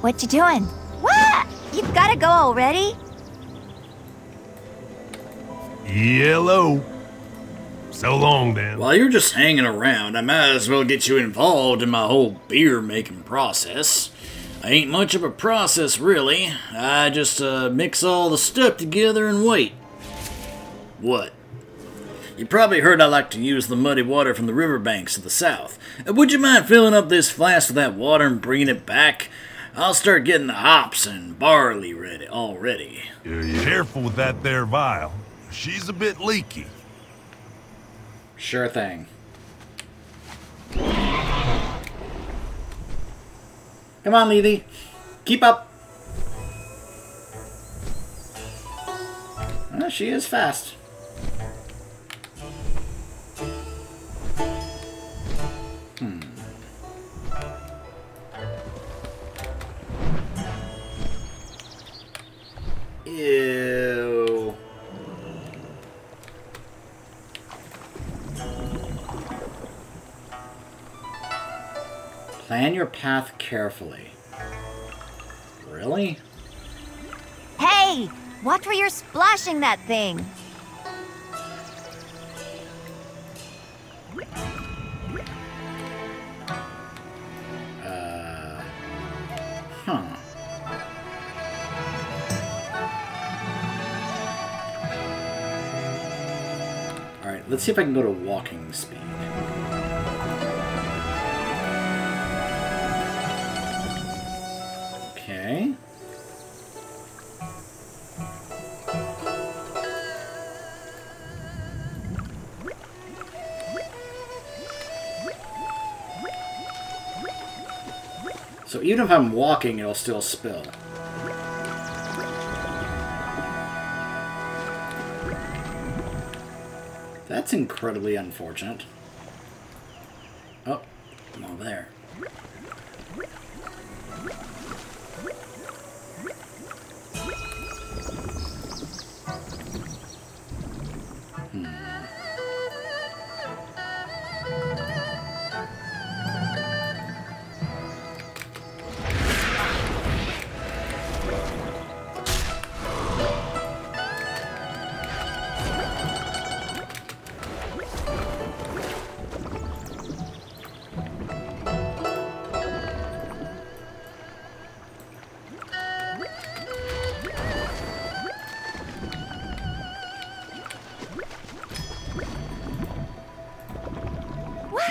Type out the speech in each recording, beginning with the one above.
What you doing? What? You've gotta go already? Hello. So long, then. While you're just hanging around, I might as well get you involved in my whole beer-making process. I ain't much of a process, really. I just mix all the stuff together and wait. What? You probably heard I like to use the muddy water from the riverbanks to the south. Would you mind filling up this flask with that water and bringing it back? I'll start getting the hops and barley ready already. Careful with that there vial. She's a bit leaky. Sure thing. Come on, Lily. Keep up. Well, she is fast. Ew. Plan your path carefully. Really? Hey! Watch where you're splashing that thing! Huh. Alright, let's see if I can go to walking speed. Okay. So even if I'm walking, it'll still spill. That's incredibly unfortunate. Oh, I'm over there.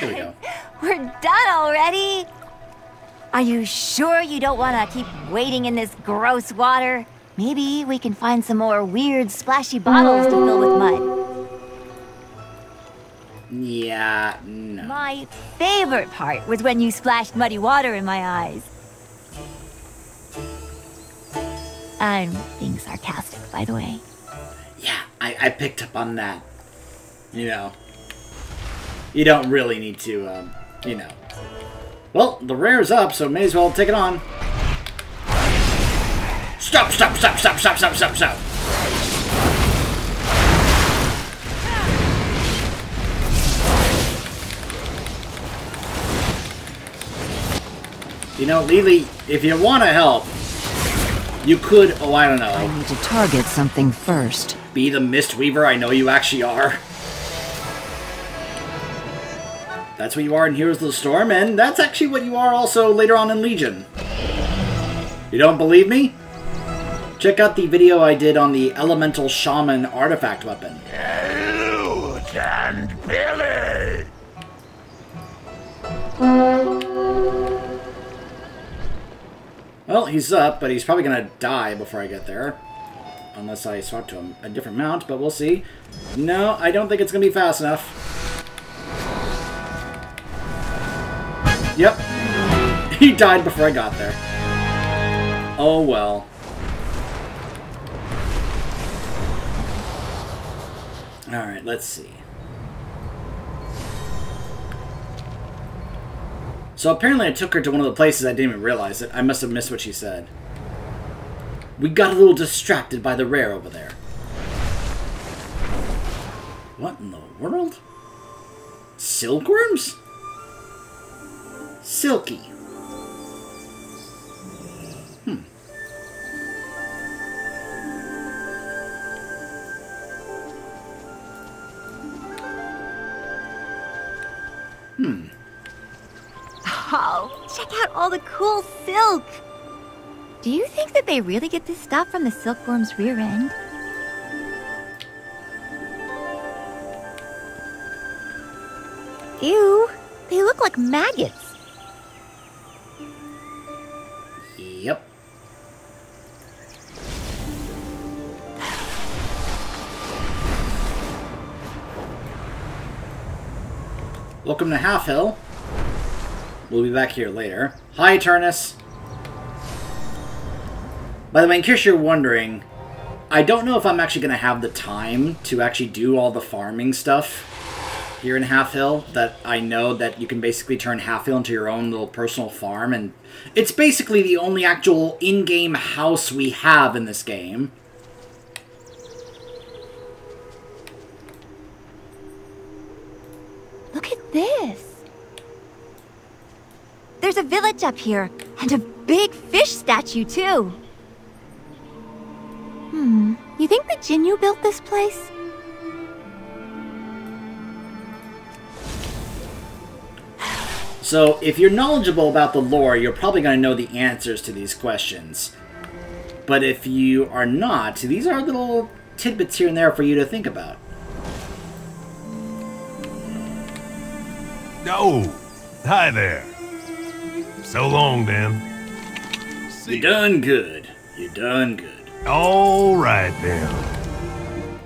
There we go. We're done already? Are you sure you don't want to keep waiting in this gross water? Maybe we can find some more weird splashy bottles to fill with mud. Yeah, no. My favorite part was when you splashed muddy water in my eyes. I'm being sarcastic, by the way. Yeah, I picked up on that. You know. You don't really need to, you know. Well, the rare's up, so may as well take it on. Stop, stop, stop, stop, stop, stop, stop, stop. You know, Lily, if you want to help, you could, oh, I don't know. I need to target something first. Be the Mistweaver I know you actually are. That's what you are in Heroes of the Storm, and that's actually what you are also later on in Legion. You don't believe me? Check out the video I did on the Elemental Shaman artifact weapon. Hello, and Billy! Well, he's up, but he's probably gonna die before I get there. Unless I swap to a different mount, but we'll see. No, I don't think it's gonna be fast enough. Yep. He died before I got there. Oh well. Alright, let's see. So apparently I took her to one of the places I didn't even realize it. I must have missed what she said. We got a little distracted by the rare over there. What in the world? Silkworms? Silky. Wow, check out all the cool silk. Do you think that they really get this stuff from the silkworm's rear end? Ew, they look like maggots. Yep. Welcome to Half Hill. We'll be back here later. Hi, Turnus. By the way, in case you're wondering, I don't know if I'm actually going to have the time to actually do all the farming stuff here in Half Hill. That I know that you can basically turn Half Hill into your own little personal farm, and it's basically the only actual in-game house we have in this game. Look at this. There's a village up here, and a big fish statue, too. You think the Jinyu built this place? So, if you're knowledgeable about the lore, you're probably going to know the answers to these questions. But if you are not, these are little tidbits here and there for you to think about. Oh, hi there. So long, then. You done good. You done good. All right, then.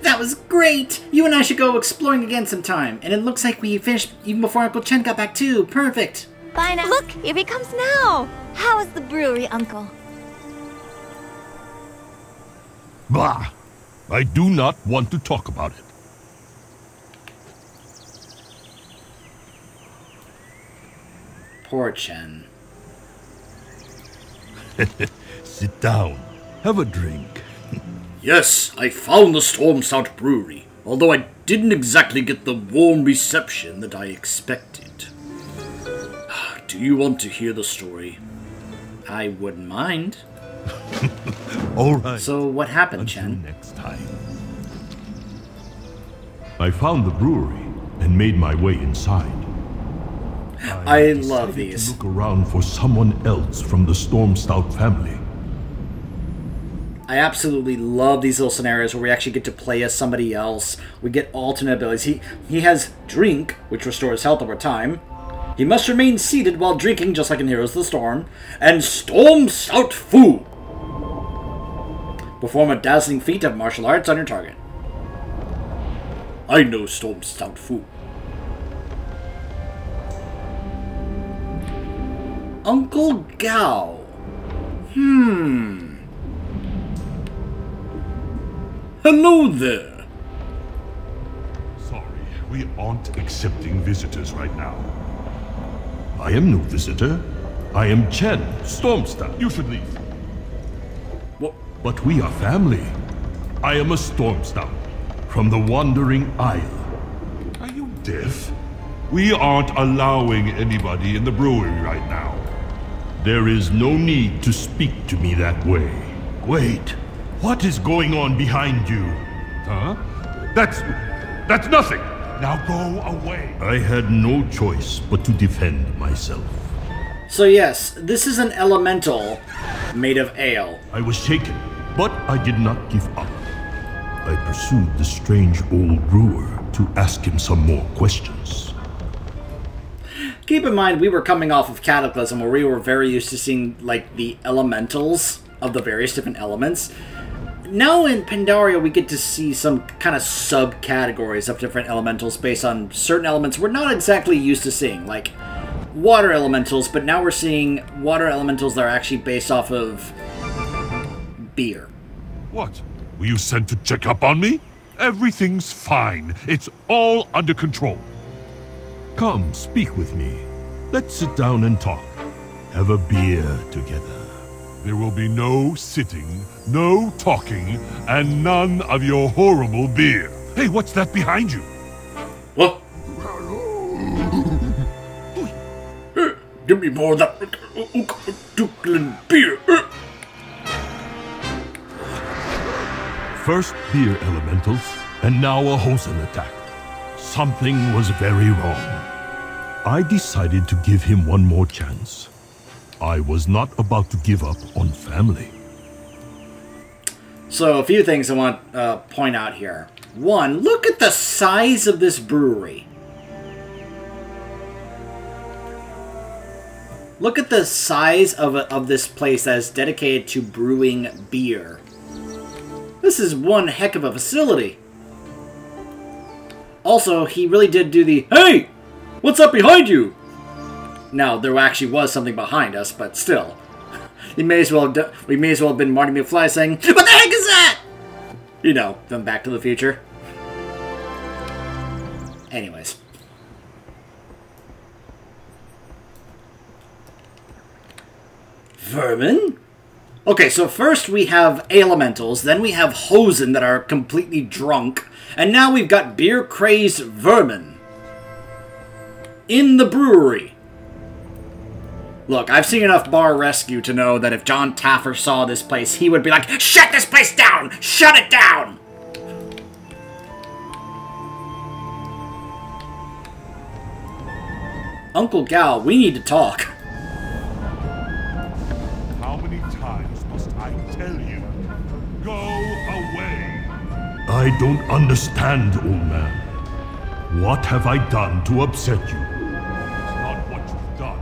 That was great! You and I should go exploring again sometime. And it looks like we finished even before Uncle Chen got back too. Perfect. Bye now. Look, here he comes now. How is the brewery, Uncle? Bah. I do not want to talk about it. Poor Chen. Sit down. Have a drink. Yes, I found the Storm Stout Brewery, although I didn't exactly get the warm reception that I expected. Do you want to hear the story? I wouldn't mind. All right. So what happened, Until Chen? next time. I found the brewery and made my way inside. I love decided these. to look around for someone else from the Storm Stout family. I absolutely love these little scenarios where we actually get to play as somebody else. We get alternate abilities. He has Drink, which restores health over time. He must remain seated while drinking, just like in Heroes of the Storm. And Storm Stout Fu. Perform a dazzling feat of martial arts on your target. I know Storm Stout Fu. Uncle Gao. Hello there. Sorry, we aren't accepting visitors right now. I am no visitor. I am Chen, Storm Stout. You should leave. What? But we are family. I am a Storm Stout from the Wandering Isle. Are you deaf? We aren't allowing anybody in the brewery right now. There is no need to speak to me that way. Wait, what is going on behind you? Huh? That's nothing! Now go away! I had no choice but to defend myself. So yes, this is an elemental made of ale. I was shaken, but I did not give up. I pursued the strange old brewer to ask him some more questions. Keep in mind, we were coming off of Cataclysm, where we were very used to seeing, like, the elementals of the various different elements. Now in Pandaria, we get to see some kind of subcategories of different elementals based on certain elements we're not exactly used to seeing, like water elementals, but now we're seeing water elementals that are actually based off of beer. What? Were you sent to check up on me? Everything's fine. It's all under control. Come, speak with me. Let's sit down and talk. Have a beer together. There will be no sitting, no talking, and none of your horrible beer. Hey, what's that behind you? What? Give me more of that Duklin beer. First beer elementals, and now a Hosen attack. Something was very wrong. I decided to give him one more chance. I was not about to give up on family. So, a few things I want to point out here. One, look at the size of this brewery. Look at the size of this place that is dedicated to brewing beer. This is one heck of a facility. Also, he really did do the, "Hey! What's up behind you?" Now, there actually was something behind us, but still. we may as well have been Marty McFly saying, "What the heck is that?" You know, from Back to the Future. Anyways. Vermin? Okay, so first we have elementals, then we have hosen that are completely drunk, and now we've got beer-crazed vermin in the brewery. Look, I've seen enough Bar Rescue to know that if John Taffer saw this place, he would be like, "Shut this place down! Shut it down!" Uncle Gal, we need to talk. How many times must I tell you? Go away! I don't understand, old man. What have I done to upset you? It's not what you've done.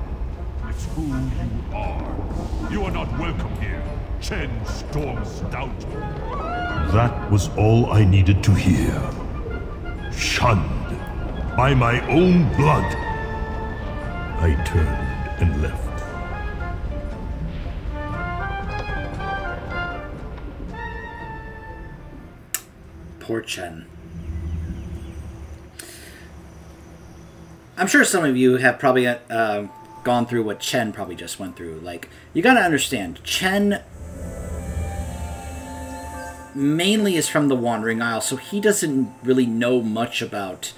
It's who you are. You are not welcome here, Chen Storm Stout. That was all I needed to hear. Shunned by my own blood. I turned and left. Poor Chen. I'm sure some of you have probably gone through what Chen probably just went through. Like, you gotta understand, Chen mainly is from the Wandering Isle, so he doesn't really know much about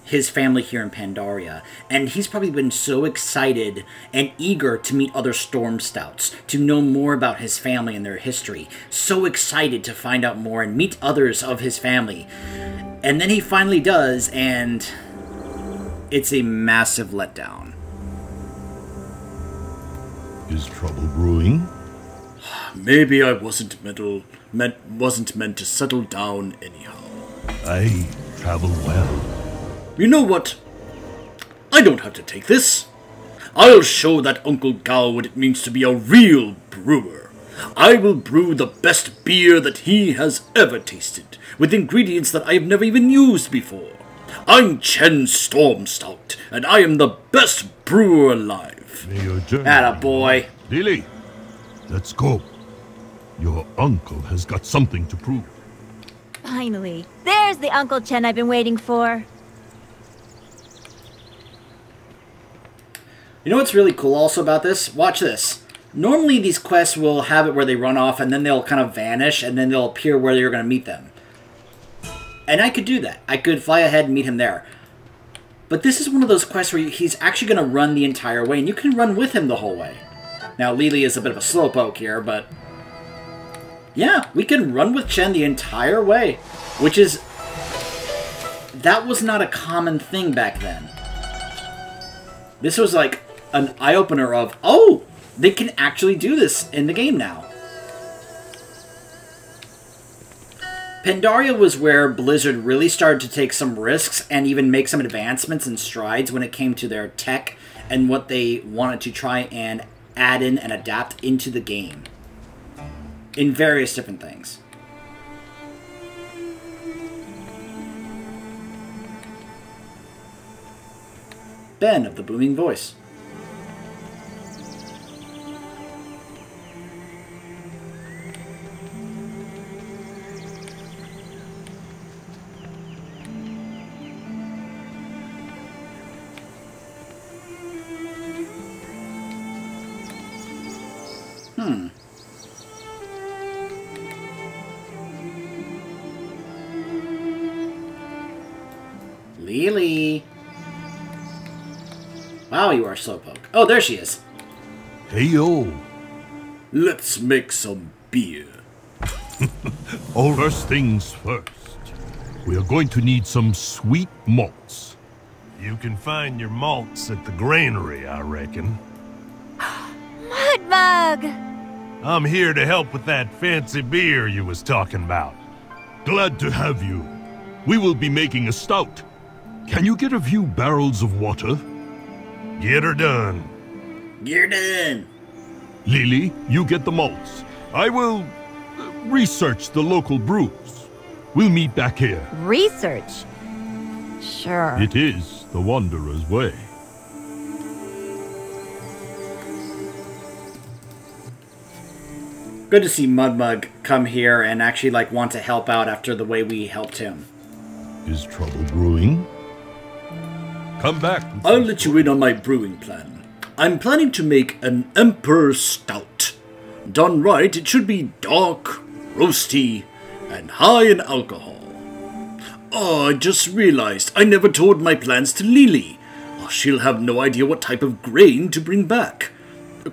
his family here in Pandaria, and he's probably been so excited and eager to meet other Storm Stouts, to know more about his family and their history, so excited to find out more and meet others of his family. And then he finally does, and it's a massive letdown. Is trouble brewing? Maybe I wasn't meant to settle down anyhow. I travel well. You know what? I don't have to take this. I'll show that Uncle Gao what it means to be a real brewer. I will brew the best beer that he has ever tasted, with ingredients that I have never even used before. I'm Chen Storm Stout, and I am the best brewer alive. May your journey. Attaboy. Lily, let's go. Your uncle has got something to prove. Finally, there's the Uncle Chen I've been waiting for. You know what's really cool also about this? Watch this. Normally these quests will have it where they run off and then they'll kind of vanish and then they'll appear where you're going to meet them. And I could do that. I could fly ahead and meet him there. But this is one of those quests where he's actually going to run the entire way, and you can run with him the whole way. Now, Lily is a bit of a slowpoke here, but yeah, we can run with Chen the entire way, which is... that was not a common thing back then. This was like an eye-opener of, oh, they can actually do this in the game now. Pandaria was where Blizzard really started to take some risks and even make some advancements and strides when it came to their tech and what they wanted to try and add in and adapt into the game in various different things. Ben of the Booming Voice. Lily. Wow, you are slowpoke. Oh, there she is. Hey, yo. Let's make some beer. First things first. We are going to need some sweet malts. You can find your malts at the granary, I reckon. Mudbug! I'm here to help with that fancy beer you was talking about. Glad to have you. We will be making a stout. Can you get a few barrels of water? Get her done. You're done. Lily, you get the malts. I will research the local brews. We'll meet back here. Research? Sure. It is the Wanderer's way. Good to see Mudmug come here and actually like want to help out after the way we helped him. Is trouble brewing? Come back. I'll let you in on my brewing plan. I'm planning to make an Emperor Stout. Done right, it should be dark, roasty, and high in alcohol. Oh, I just realized I never told my plans to Lily. Oh, she'll have no idea what type of grain to bring back.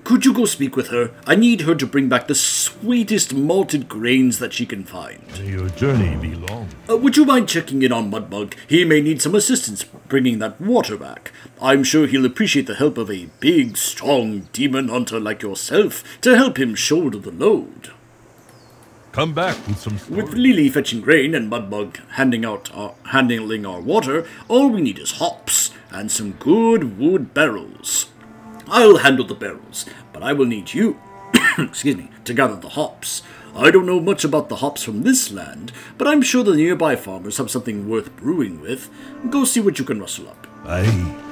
Could you go speak with her? I need her to bring back the sweetest malted grains that she can find. May your journey be long. Would you mind checking in on Mudbug? He may need some assistance bringing that water back. I'm sure he'll appreciate the help of a big, strong demon hunter like yourself to help him shoulder the load. Come back with some stories. With Lily fetching grain and Mudbug handling our water, all we need is hops and some good wood barrels. I'll handle the barrels, but I will need you, excuse me, to gather the hops. I don't know much about the hops from this land, but I'm sure the nearby farmers have something worth brewing with. Go see what you can rustle up. I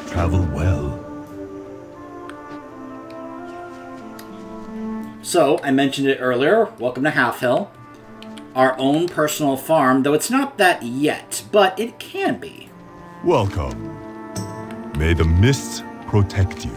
travel well. So, I mentioned it earlier, welcome to Half Hill. Our own personal farm, though it's not that yet, but it can be. Welcome. May the mists protect you.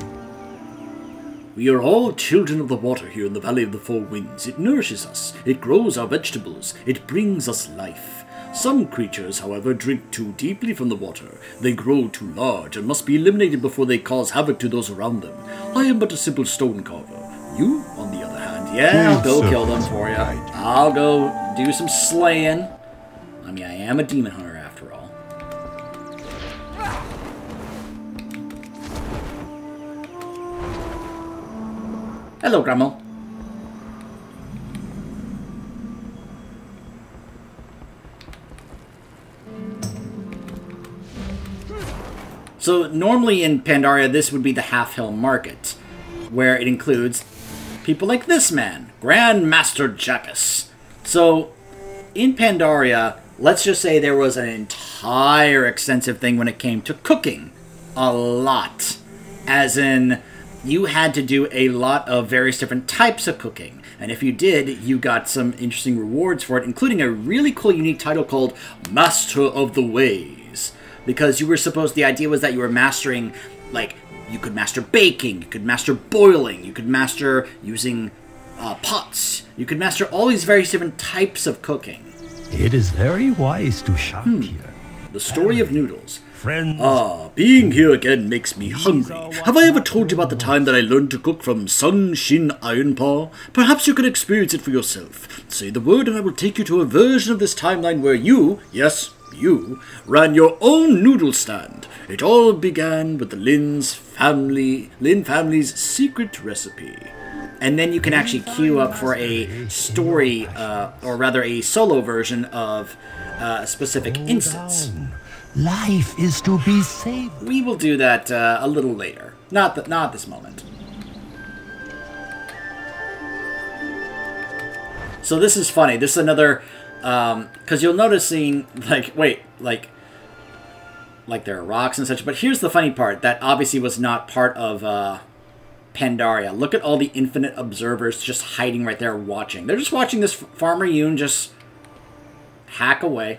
We are all children of the water here in the Valley of the Four Winds. It nourishes us, it grows our vegetables, it brings us life. Some creatures, however, drink too deeply from the water. They grow too large and must be eliminated before they cause havoc to those around them. I am but a simple stone carver. You, on the other hand, yeah, I'll go kill them for you. I'll go do some slaying. I mean, I am a demon hunter after all. Hello, Grandma. So normally in Pandaria, this would be the Half Hill Market, where it includes people like this man, Grand Master Jackus. So in Pandaria, let's just say there was an entire extensive thing when it came to cooking. A lot. As in, you had to do a lot of various different types of cooking. And if you did, you got some interesting rewards for it, including a really cool, unique title called Master of the Ways. Because you were supposed, the idea was that you were mastering, like, you could master baking, you could master boiling, you could master using pots. You could master all these various different types of cooking. It is very wise to shop here. The story of noodles. Friends. Being here again makes me hungry. Have I ever told you about the time that I learned to cook from Sun Shin Ironpaw? Perhaps you can experience it for yourself. Say the word and I will take you to a version of this timeline where you, yes, you, ran your own noodle stand. It all began with the Lin family's secret recipe. And then you can actually queue up for a story, or rather a solo version of a specific instance. Life is to be saved. We will do that a little later. Not at this moment. So this is funny. This is another, because you'll notice seeing, like, like there are rocks and such. But here's the funny part. That obviously was not part of Pandaria. Look at all the infinite observers just hiding right there watching. They're just watching this Farmer Yoon just hack away.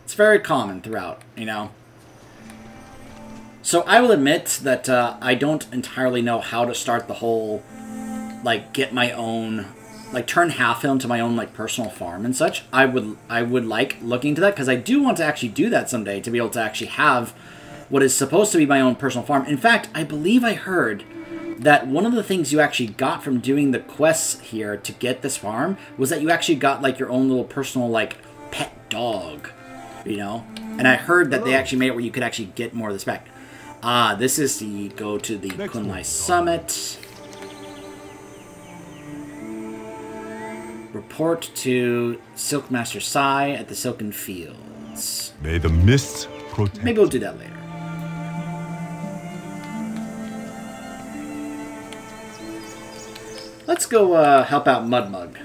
It's very common throughout, you know. So I will admit that I don't entirely know how to start the whole, like, get my own, like, turn Half Hill into my own, like, personal farm and such. I would like looking into that, because I do want to actually do that someday, to be able to actually have what is supposed to be my own personal farm. In fact, I believe I heard that one of the things you actually got from doing the quests here to get this farm was that you actually got, like, your own little personal, like, pet dog. You know? And I heard that they actually made it where you could actually get more of this back. This is the go to the Kunlai Summit. Report to Silkmaster Sai at the Silken Fields. May the mists protect. Maybe we'll do that later. Let's go help out Mudmug.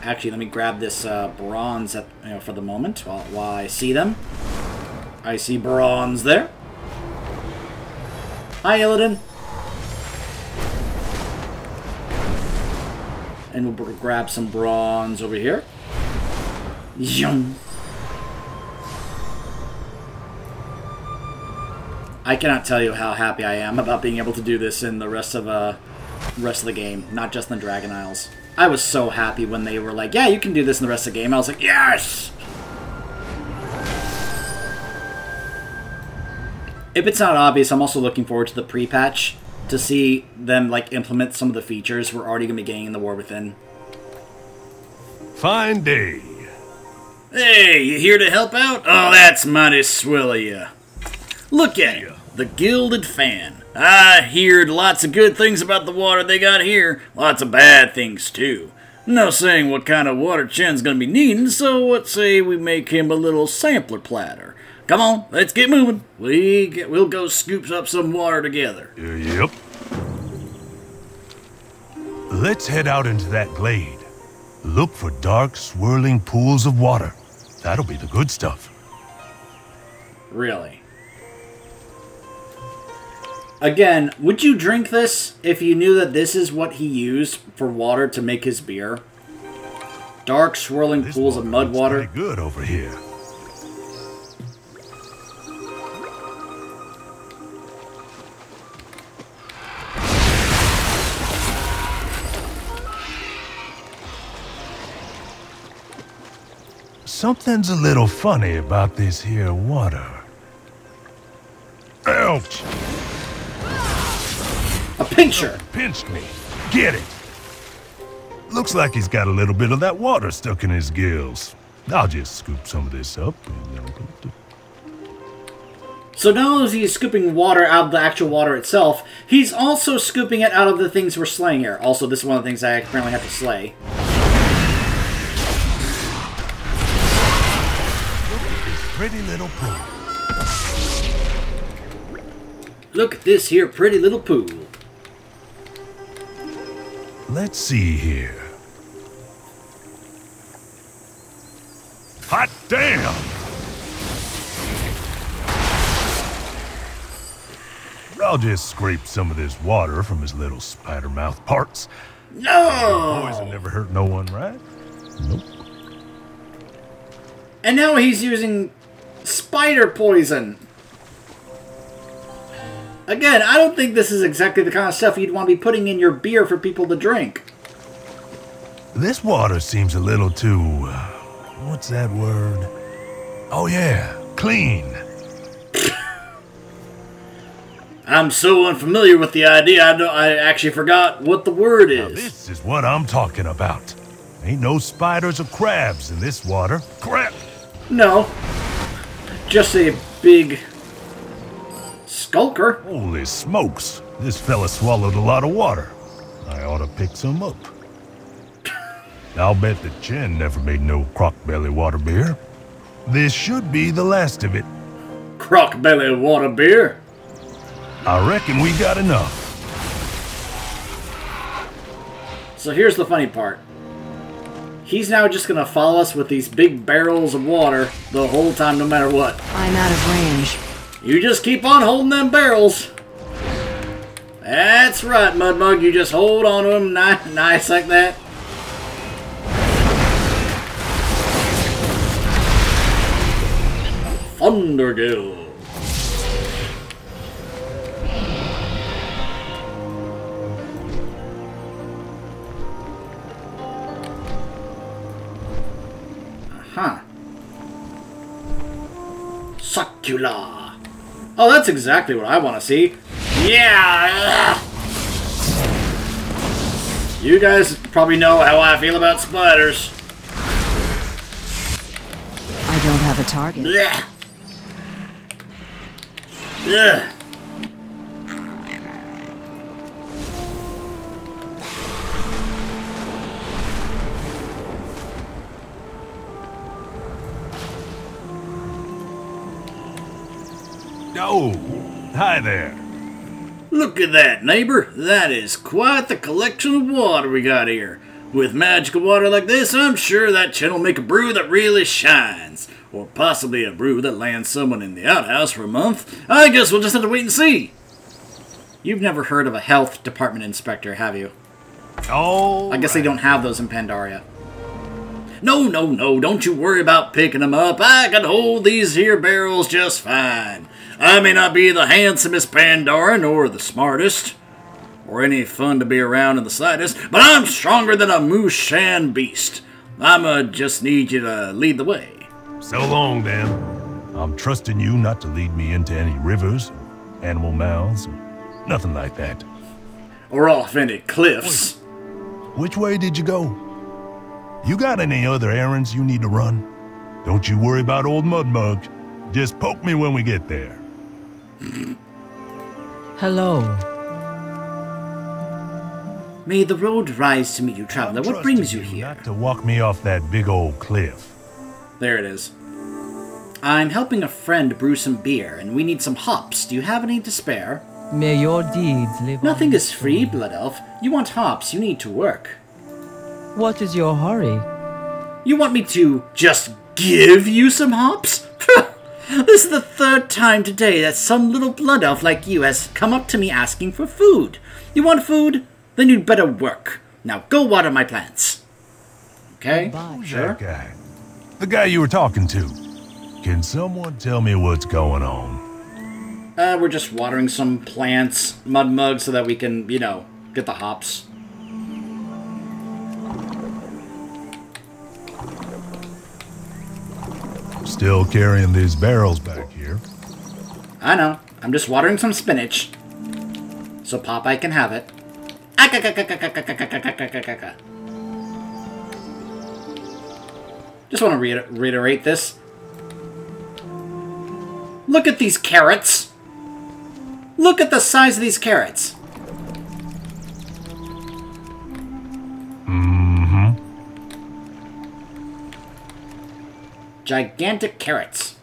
Actually, let me grab this bronze for the moment while I see them. I see bronze there. Hi, Illidan. And we'll grab some bronze over here. Yum. I cannot tell you how happy I am about being able to do this in the rest of the game, not just in the Dragon Isles. I was so happy when they were like, yeah, you can do this in the rest of the game. I was like, yes! If it's not obvious, I'm also looking forward to the pre-patch to see them like implement some of the features we're already going to be getting in the War Within. Fine day. Hey, you here to help out? Oh, that's mighty swell of you. Look at you, the Gilded Fan. I heard lots of good things about the water they got here. Lots of bad things, too. No saying what kind of water Chen's gonna be needing, so let's say we make him a little sampler platter. Come on, let's get moving. We'll go scoop up some water together. Yep. Let's head out into that glade. Look for dark, swirling pools of water. That'll be the good stuff. Really? Again, would you drink this if you knew that this is what he used for water to make his beer? Dark, swirling pools of mud water. Pretty good over here. Something's a little funny about this here water. Ouch! A pincher! Pinched me. Get it! Looks like he's got a little bit of that water stuck in his gills. I'll just scoop some of this up. So not only is he scooping water out of the actual water itself, he's also scooping it out of the things we're slaying here. Also, this is one of the things I apparently have to slay. Pretty little pool. Look at this here pretty little pool. Let's see here. Hot damn! I'll just scrape some of this water from his little spider mouth parts. No! Poison never hurt no one, right? Nope. And now he's using spider poison. Again, I don't think this is exactly the kind of stuff you'd want to be putting in your beer for people to drink. This water seems a little too... what's that word? Oh yeah, clean. I'm so unfamiliar with the idea, I actually forgot what the word is. Now this is what I'm talking about. Ain't no spiders or crabs in this water. Crap! No. Just a big... skulker. Holy smokes, this fella swallowed a lot of water. I ought to pick some up. I'll bet that Chen never made no crock-belly water beer. This should be the last of it. Crock-belly water beer? I reckon we got enough. So here's the funny part. He's now just gonna follow us with these big barrels of water the whole time, no matter what. I'm out of range. You just keep on holding them barrels. That's right, Mudmug. You just hold on to them nice like that. Thundergill. Huh. Succula. Oh, that's exactly what I want to see. Yeah! You guys probably know how I feel about spiders. I don't have a target. Blech. Ugh. Oh, hi there. Look at that, neighbor. That is quite the collection of water we got here. With magical water like this, I'm sure that Chen will make a brew that really shines. Or possibly a brew that lands someone in the outhouse for a month. I guess we'll just have to wait and see. You've never heard of a health department inspector, have you? Oh, I guess they don't have those in Pandaria. No, don't you worry about picking them up. I can hold these here barrels just fine. I may not be the handsomest Pandaren or the smartest, or any fun to be around in the slightest, but I'm stronger than a Mushan beast. I'ma just need you to lead the way. So long, then. I'm trusting you not to lead me into any rivers, animal mouths, or nothing like that. Or off any cliffs. Which way did you go? You got any other errands you need to run? Don't you worry about old Mudmug. Just poke me when we get there. Hello. May the road rise to meet you, traveler. What brings you here? Not to walk me off that big old cliff. There it is. I'm helping a friend brew some beer, and we need some hops. Do you have any to spare? May your deeds live on. Nothing is free, Blood Elf. You want hops, you need to work. What is your hurry? You want me to just give you some hops? This is the third time today that some little blood elf like you has come up to me asking for food. You want food? Then you'd better work. Now go water my plants. Okay? Sure. That guy. The guy you were talking to. Can someone tell me what's going on? We're just watering some plants, Mudmug, so that we can, you know, get the hops. Still carrying these barrels back here. I know. I'm just watering some spinach. So Popeye can have it. Just want to reiterate this. Look at these carrots. Look at the size of these carrots. Gigantic carrots.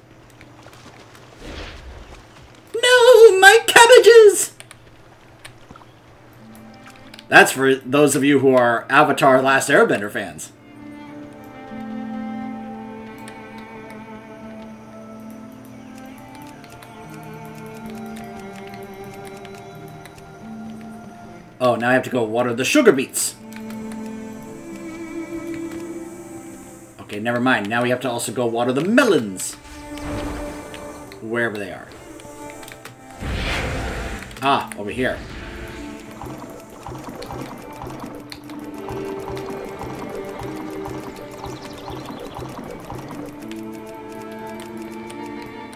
No, my cabbages! That's for those of you who are Avatar Last Airbender fans. Oh, now I have to go water the sugar beets. Okay, never mind. Now we have to also go water the melons. Wherever they are. Ah, over here.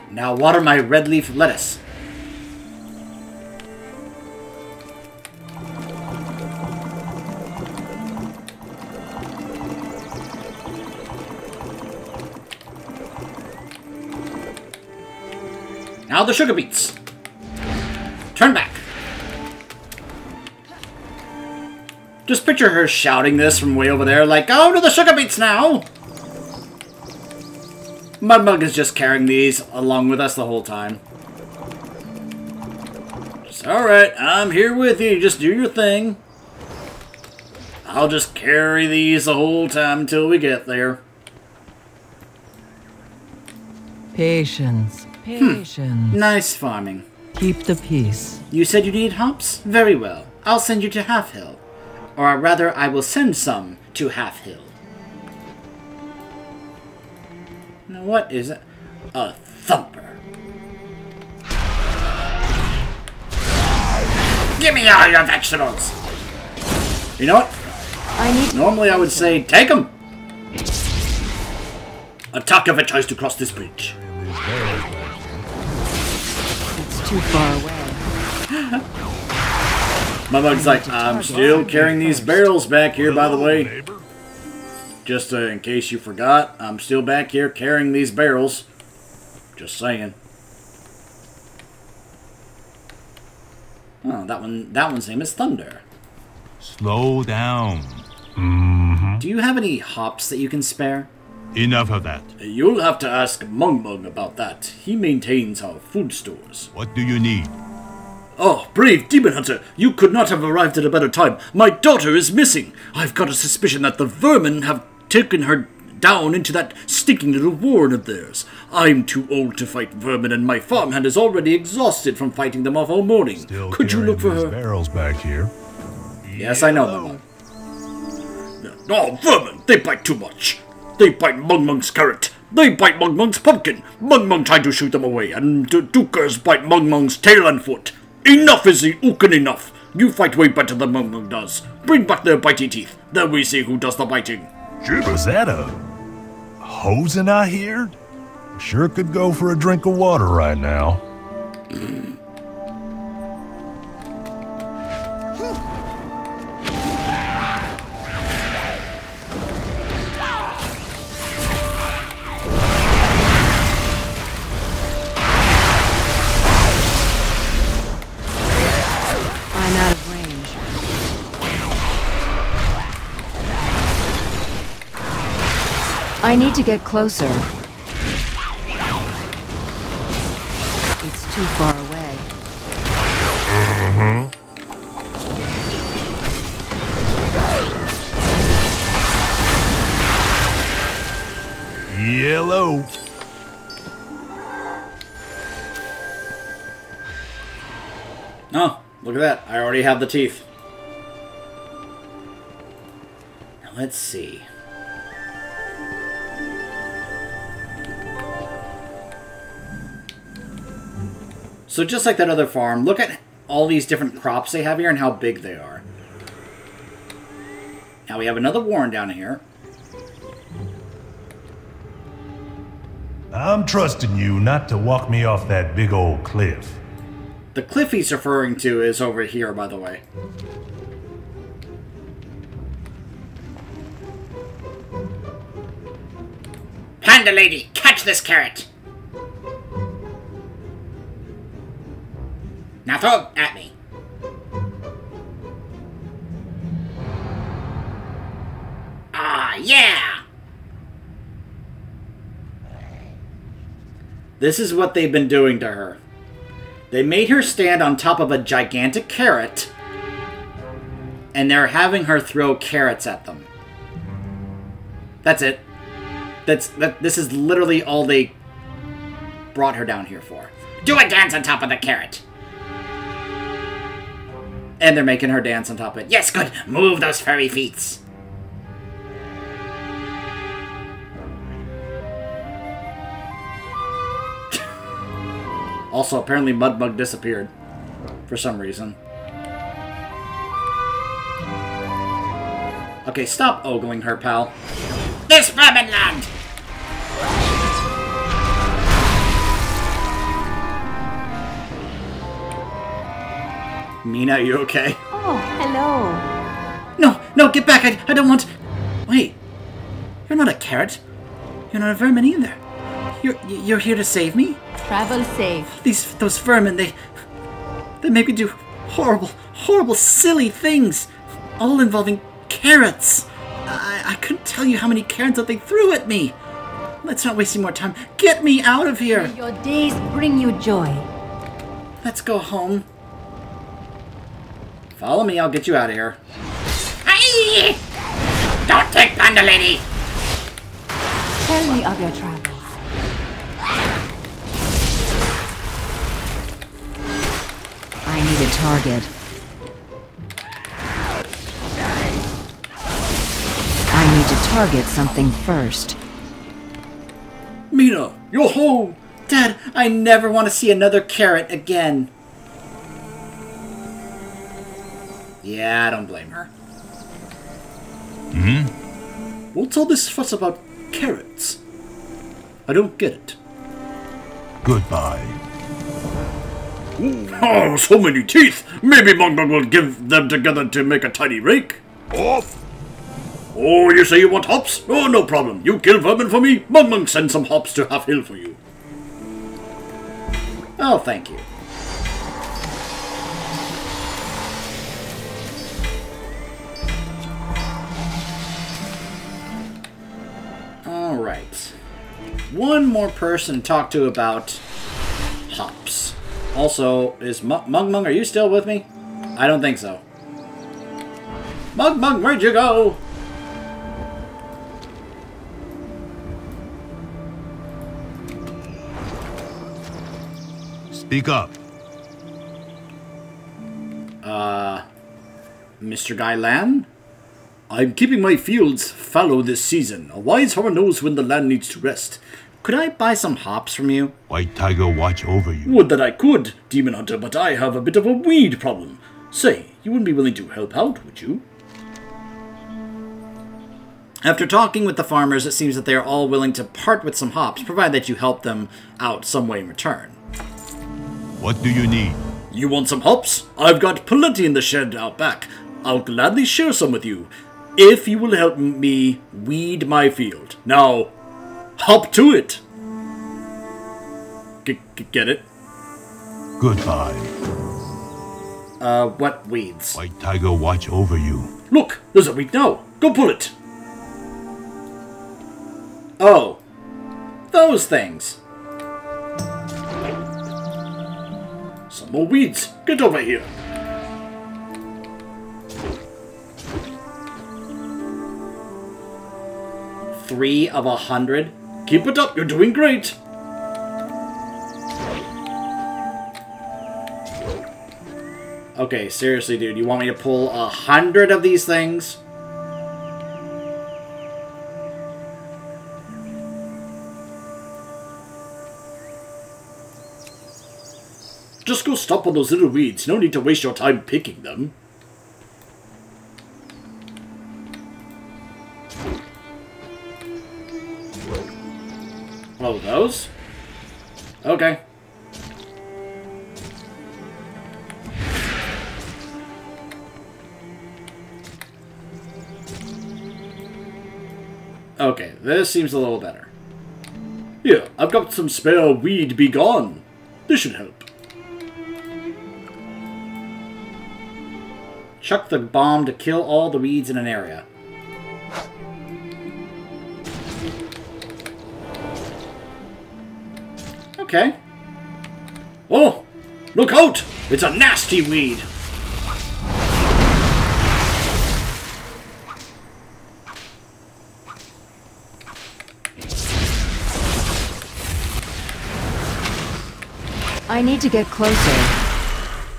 Now water my red leaf lettuce. Now the sugar beets. Turn back. Just picture her shouting this from way over there, like, go to the sugar beets now! Mudmug is just carrying these along with us the whole time. Alright, I'm here with you. Just do your thing. I'll just carry these the whole time until we get there. Patience. Patience. Nice farming. Keep the peace. You said you need hops? Very well. I'll send you to Half Hill. Or rather, I will send some to Half Hill. Now what is it? A thumper. Give me all your vegetables! You know what? Normally I would say, take them! Attack if it tries to cross this bridge. It's too far away. My mug's like, I'm still carrying these barrels back here, by the way. Just in case you forgot, I'm still back here carrying these barrels. Just saying. Oh, that one's name is Thunder. Slow down. Do you have any hops that you can spare? Enough of that. You'll have to ask Mung Mung about that. He maintains our food stores. What do you need? Oh, brave demon hunter, you could not have arrived at a better time. My daughter is missing. I've got a suspicion that the vermin have taken her down into that stinking little warren of theirs. I'm too old to fight vermin, and my farmhand is already exhausted from fighting them off all morning. Still Could you look for these her? barrels back here. Yes, I know, Mama. Oh, vermin! They bite too much. They bite Mung Mung's carrot. They bite Mung Mung's pumpkin. Mung Mung tried to shoot them away, and the Dukers bite Mung Mung's tail and foot. Enough is enough. You fight way better than Mung Mung does. Bring back their bitey teeth. Then we see who does the biting. Was that a hosing I heard? Sure could go for a drink of water right now. I'm out of range. I need to get closer. It's too far away. Yellow. Oh, look at that. I already have the teeth. Now let's see. So just like that other farm, look at all these different crops they have here and how big they are. Now we have another warren down here. I'm trusting you not to walk me off that big old cliff. The cliff he's referring to is over here, by the way. Panda lady, catch this carrot! Now throw it at me. Ah, yeah! This is what they've been doing to her. They made her stand on top of a gigantic carrot, and they're having her throw carrots at them. That's it. This is literally all they brought her down here for. Do a dance on top of the carrot. And they're making her dance on top of it. Yes, good. Move those furry feet. Also, apparently Mudbug disappeared. For some reason. Okay, stop ogling her, pal. This vermin land! Mina, you okay? Oh, hello. No, get back! I don't want... Wait. You're not a carrot. You're not a vermin either. You're here to save me? Travel safe. Those vermin, they make me do horrible, silly things. All involving carrots. I couldn't tell you how many carrots that they threw at me. Let's not waste any more time. Get me out of here. May your days bring you joy. Let's go home. Follow me, I'll get you out of here. Aye! Don't take Panda Lady! Tell me of your travels. I need a target. I need to target something first. Mina, you're home! Dad, I never want to see another carrot again. Yeah, I don't blame her. What's all this fuss about carrots? I don't get it. Goodbye. Oh, so many teeth! Maybe Mung Mung will give them together to make a tiny rake? Off! Oh, you say you want hops? Oh, no problem. You kill vermin for me, Mung Mung send some hops to Half Hill for you. Oh, thank you. Alright. One more person to talk to about hops. Also, is Mung Mung, are you still with me? I don't think so. Mung Mung, where'd you go? Speak up. Mr. Guy Lan? I'm keeping my fields fallow this season. A wise farmer knows when the land needs to rest. Could I buy some hops from you? White Tiger watch over you. Would that I could, Demon Hunter, but I have a bit of a weed problem. Say, you wouldn't be willing to help out, would you? After talking with the farmers, it seems that they are all willing to part with some hops, provided that you help them out some way in return. What do you need? You want some hops? I've got plenty in the shed out back. I'll gladly share some with you, if you will help me weed my field. Now, hop to it! Get it? Goodbye. What weeds? White Tiger watch over you. Look, there's a weed now. Go pull it. Oh, those things. Some more weeds. Get over here. Three of 100. Keep it up. You're doing great. Okay, seriously, dude. You want me to pull 100 of these things? Just go stop on those little weeds. No need to waste your time picking them. Oh, those? Okay. Okay, this seems a little better. Here, I've got some spare weed be gone. This should help. Chuck the bomb to kill all the weeds in an area. Okay. Oh! Look out! It's a nasty weed! I need to get closer.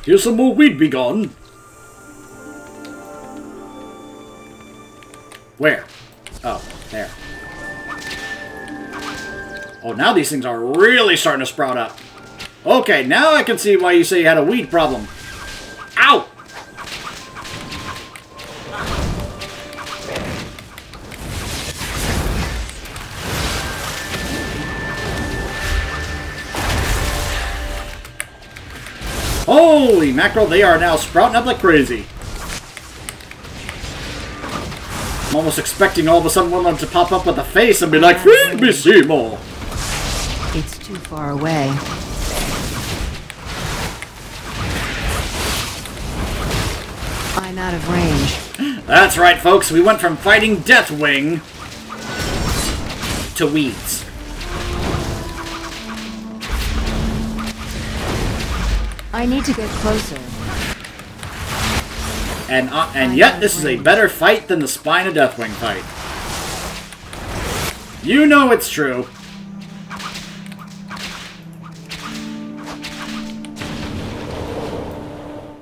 Here's some more weed be gone. Where? Oh, there. Oh, now these things are really starting to sprout up. Okay, now I can see why you say you had a weed problem. Ow! Holy mackerel, they are now sprouting up like crazy. I'm almost expecting all of a sudden one of them to pop up with a face and be like, "Feed me, Seymour!" It's too far away. I'm out of range. That's right, folks. We went from fighting Deathwing to weeds. I need to get closer. And yet, this is a better fight than the Spine of Deathwing fight. You know it's true.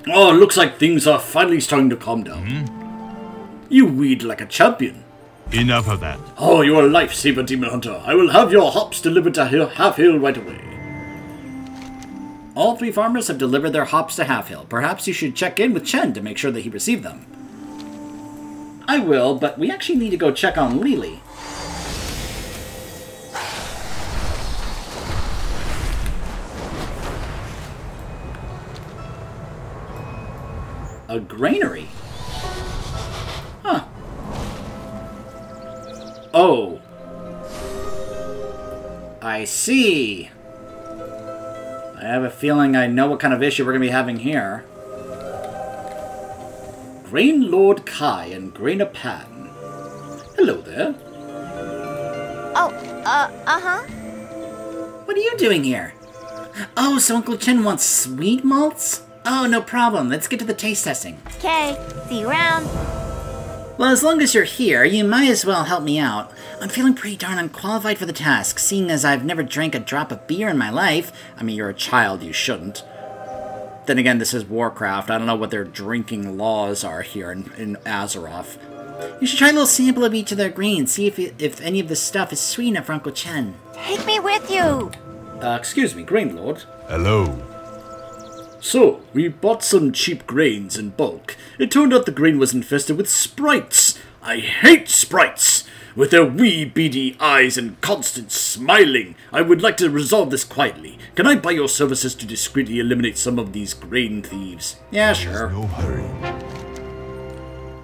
Oh, it looks like things are finally starting to calm down. You weed like a champion. Enough of that. Oh, you're a lifesaver, Demon Hunter. I will have your hops delivered to Half Hill right away. All three farmers have delivered their hops to Half Hill. Perhaps you should check in with Chen to make sure that he received them. I will, but we actually need to go check on Lily. A granary? Huh. Oh. I see. I have a feeling I know what kind of issue we're going to be having here. Grain Lord Kai and Grainer Pan. Hello there. Oh, uh-huh. What are you doing here? Oh, so Uncle Chen wants sweet malts? Oh, no problem. Let's get to the taste testing. Okay, see you around. Well, as long as you're here, you might as well help me out. I'm feeling pretty darn unqualified for the task, seeing as I've never drank a drop of beer in my life. I mean, you're a child, you shouldn't. Then again, this is Warcraft. I don't know what their drinking laws are here in Azeroth. You should try a little sample of each of their greens, see if any of this stuff is sweet enough for Uncle Chen. Take me with you. Excuse me, Grain Lord. Hello. So, we bought some cheap grains in bulk. It turned out the grain was infested with sprites. I hate sprites! With their wee beady eyes and constant smiling. I would like to resolve this quietly. Can I buy your services to discreetly eliminate some of these grain thieves? Yeah, sure. No hurry.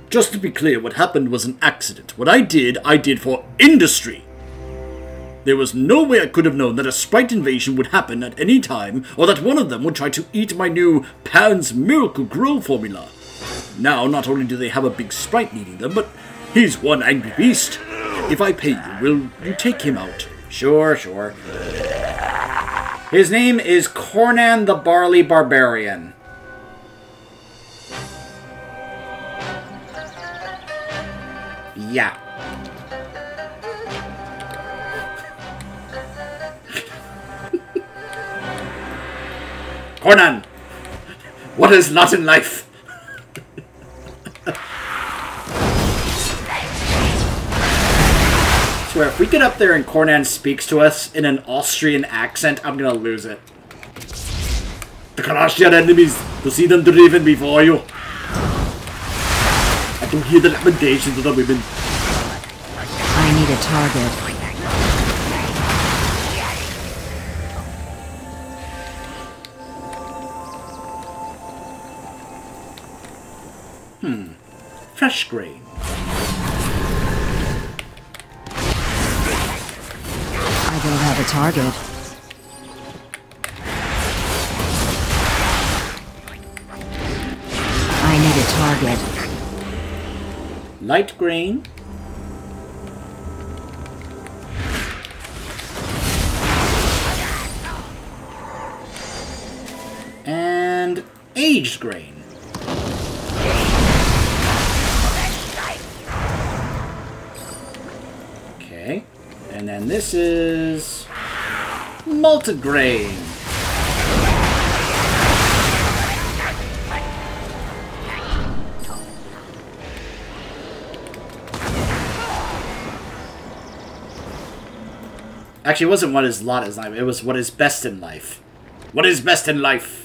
Just to be clear, what happened was an accident. What I did for industry. There was no way I could have known that a sprite invasion would happen at any time, or that one of them would try to eat my new Pan's Miracle Grow formula. Now, not only do they have a big sprite needing them, but he's one angry beast. If I pay you, will you take him out? Sure, sure. His name is Cornan the Barley Barbarian. Yeah. Cornan! What is not in life? I swear, if we get up there and Cornan speaks to us in an Austrian accent, I'm gonna lose it. To crush your enemies, to see them driven before you. I can hear the lamentations of the women. I need a target. Fresh grain. I don't have a target. I need a target. Light grain. And aged grain. Okay. And then this is malted grain. Actually, it wasn't what is lot is life. It was what is best in life. What is best in life?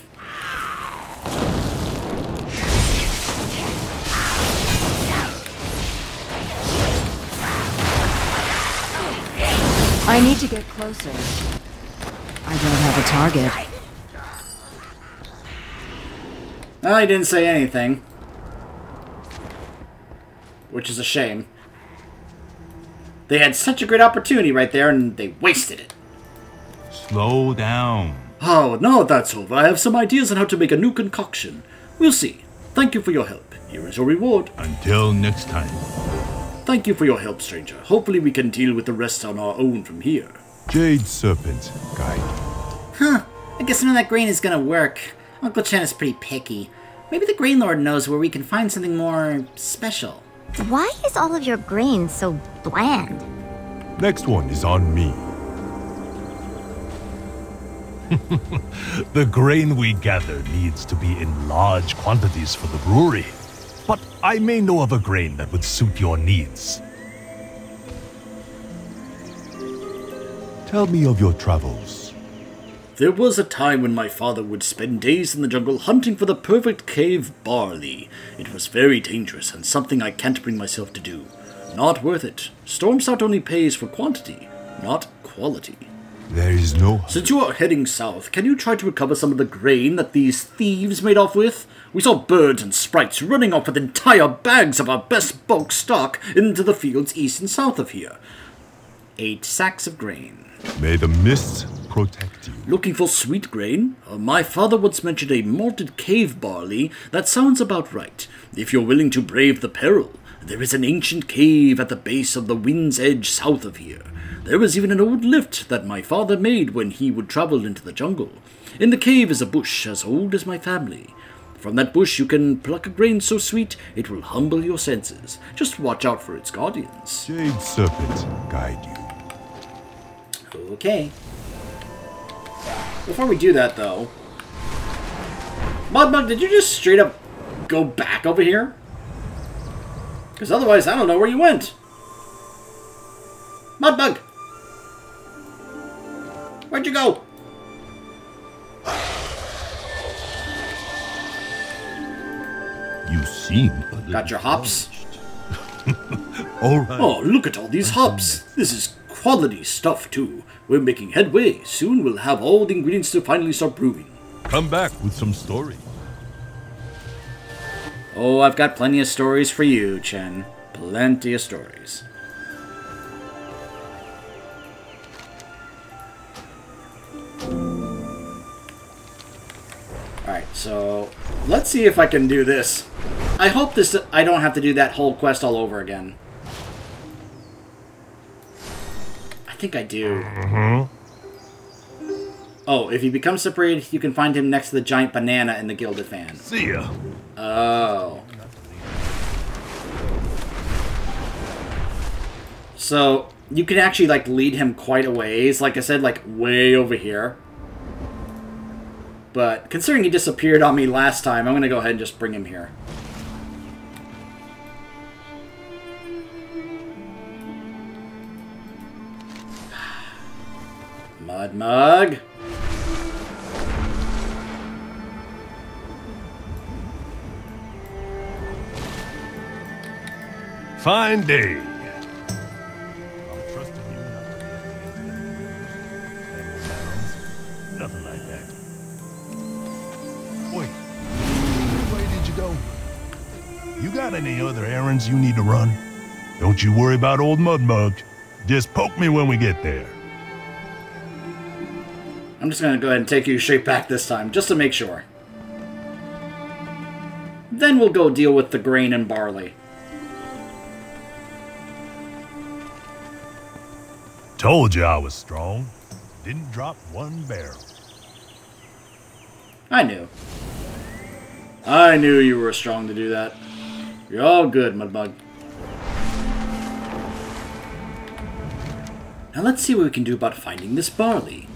I need to get closer. I don't have a target. Well, he didn't say anything. Which is a shame. They had such a great opportunity right there, and they wasted it. Slow down. Oh, now that's over, I have some ideas on how to make a new concoction. We'll see. Thank you for your help. Here is your reward. Until next time. Thank you for your help, stranger. Hopefully we can deal with the rest on our own from here. Jade Serpent Guide. Huh. I guess none of that grain is gonna work. Uncle Chen is pretty picky. Maybe the Grain Lord knows where we can find something more special. Why is all of your grain so bland? Next one is on me. The grain we gather needs to be in large quantities for the brewery. But I may know of a grain that would suit your needs. Tell me of your travels. There was a time when my father would spend days in the jungle hunting for the perfect cave barley. It was very dangerous and something I can't bring myself to do. Not worth it. Stormstout only pays for quantity, not quality. There is no... Since you are heading south, can you try to recover some of the grain that these thieves made off with? We saw birds and sprites running off with entire bags of our best bulk stock into the fields east and south of here. 8 sacks of grain. May the mists protect you. Looking for sweet grain? My father once mentioned a malted cave barley. That sounds about right. If you're willing to brave the peril, there is an ancient cave at the base of the Wind's Edge south of here. There was even an old lift that my father made when he would travel into the jungle. In the cave is a bush as old as my family. From that bush you can pluck a grain so sweet it will humble your senses. Just watch out for its guardians. Jade Serpent guide you. Okay. Before we do that, though... Mudbug, did you just straight up go back over here? Because otherwise, I don't know where you went. Mudbug! Where'd you go? You seem a little Got your hops? All right. Oh, look at all these hops. This is quality stuff, too. We're making headway. Soon we'll have all the ingredients to finally start brewing. Come back with some story. Oh, I've got plenty of stories for you, Chen. Plenty of stories. Alright, so let's see if I can do this. I hope I don't have to do that whole quest all over again. I think I do. Oh, if he becomes separated, you can find him next to the giant banana in the Gilded Fan. See ya. Oh. So, you can actually, like, lead him quite a ways. Like I said, like, way over here. But, considering he disappeared on me last time, I'm gonna go ahead and just bring him here. Mug. Fine day. I'm trusting you not to nothing like that. Wait, which way did you go? You got any other errands you need to run? Don't you worry about old Mudbug. Just poke me when we get there. I'm just gonna go ahead and take you straight back this time, just to make sure. Then we'll go deal with the grain and barley. Told you I was strong. Didn't drop one barrel. I knew. I knew you were strong to do that. You're all good, Mudbug. Now let's see what we can do about finding this barley.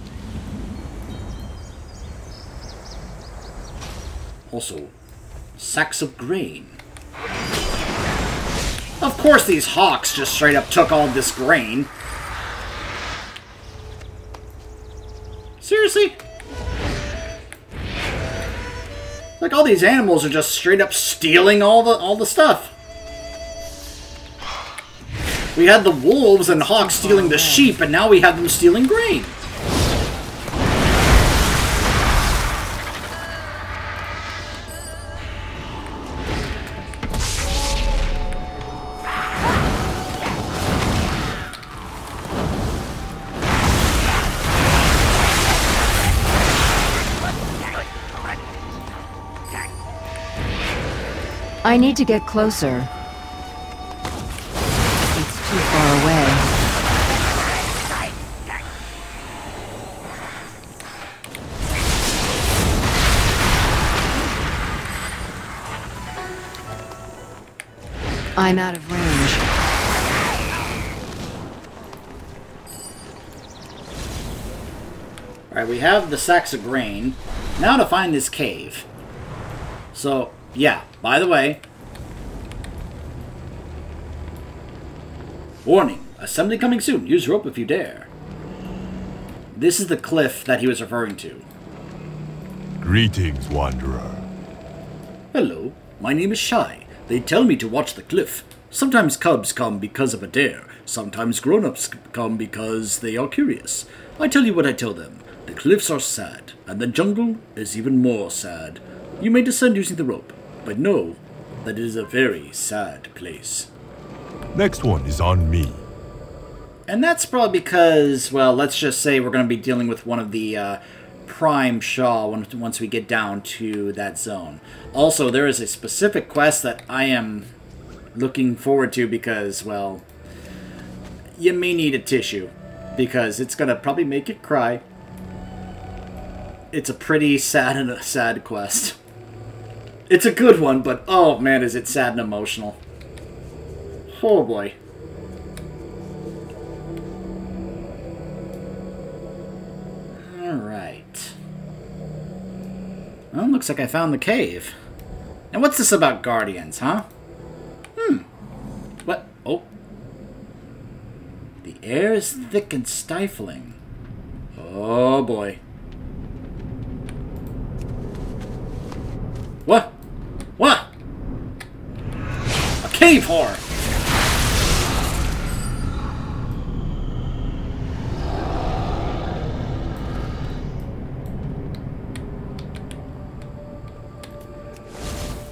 Also, sacks of grain. Of course these hawks just straight up took all this grain. Seriously? Like, all these animals are just straight up stealing all the stuff. We had the wolves and hawks stealing the sheep, and now we have them stealing grain. I need to get closer. It's too far away. I'm out of range. Alright, we have the sacks of grain. Now to find this cave. So, yeah, by the way. Warning, assembly coming soon. Use rope if you dare. This is the cliff that he was referring to. Greetings, wanderer. Hello, my name is Shy. They tell me to watch the cliff. Sometimes cubs come because of a dare. Sometimes grown-ups come because they are curious. I tell you what I tell them. The cliffs are sad, and the jungle is even more sad. You may descend using the rope, but know that it is a very sad place. Next one is on me. And that's probably because, well, let's just say we're going to be dealing with one of the prime Shaw once we get down to that zone. Also, there is a specific quest that I am looking forward to because, well, you may need a tissue because it's going to probably make you cry. It's a pretty sad quest. It's a good one, but oh man, is it sad and emotional. Oh boy. Alright. Well, looks like I found the cave. Now what's this about guardians, huh? What? Oh. The air is thick and stifling. Oh boy. What? What? A cave horror!